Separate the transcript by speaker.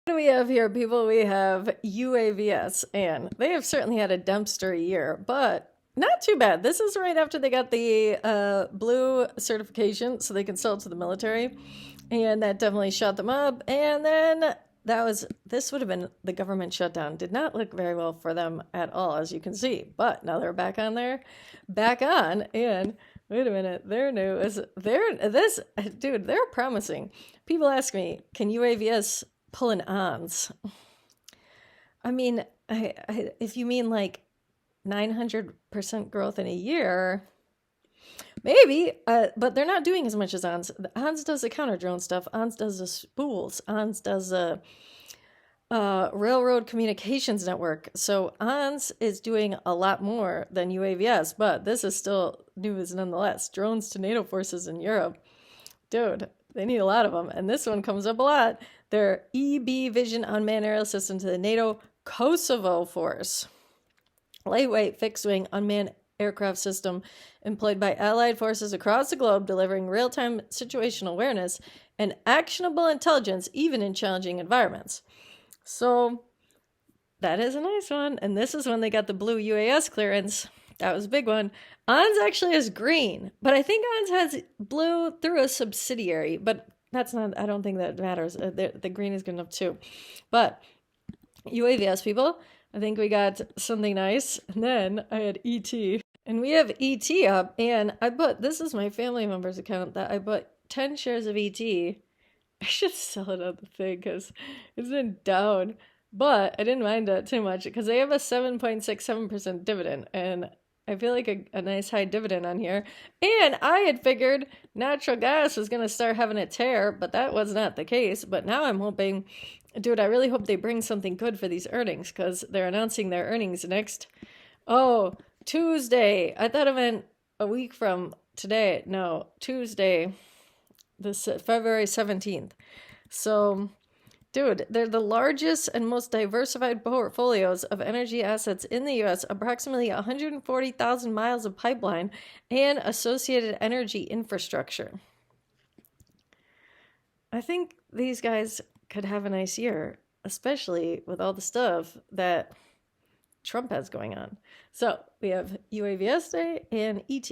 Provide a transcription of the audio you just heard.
Speaker 1: What do we have here, people? We have UAVS, and they have certainly had a dumpster year, but not too bad. This is right after they got the blue certification, so they can sell it to the military, and that definitely shut them up. And then this would have been the government shutdown. Did not look very well for them at all, as you can see. But now they're back on there, back on, and wait a minute, they're new. They're promising. People ask me, can UAVS pull an ons? I mean, if you mean like 900% growth in a year, maybe, but they're not doing as much as ONS. ONS does the counter drone stuff. ONS does the spools. ONS does the railroad communications network. So ONS is doing a lot more than UAVS, but this is still news nonetheless. Drones to NATO forces in Europe. Dude, they need a lot of them. And this one comes up a lot. Their EB Vision unmanned aerial system to the NATO Kosovo force. Lightweight fixed-wing unmanned aircraft system employed by allied forces across the globe, delivering real-time situational awareness and actionable intelligence even in challenging environments. So that is a nice one. And this is when they got the blue UAS clearance. That was a big one. ONS actually has green, but I think ONS has blue through a subsidiary, but that's not, I don't think that matters. The green is good enough too. But UAVS, people, I think we got something nice. And then I had ET. And we have ET up, and this is my family member's account, that I bought 10 shares of ET. I should sell it on the thing because it's been down. But I didn't mind it too much because they have a 7.67% dividend, and I feel like a nice high dividend on here. And I had figured natural gas was going to start having a tear, but that was not the case. But now I'm hoping, dude, I really hope they bring something good for these earnings because they're announcing their earnings next, Tuesday. I thought it meant a week from today. No, Tuesday, this February 17th. So, dude, they're the largest and most diversified portfolios of energy assets in the U.S., approximately 140,000 miles of pipeline and associated energy infrastructure. I think these guys could have a nice year, especially with all the stuff that Trump has going on. So we have UAVS Day and ET.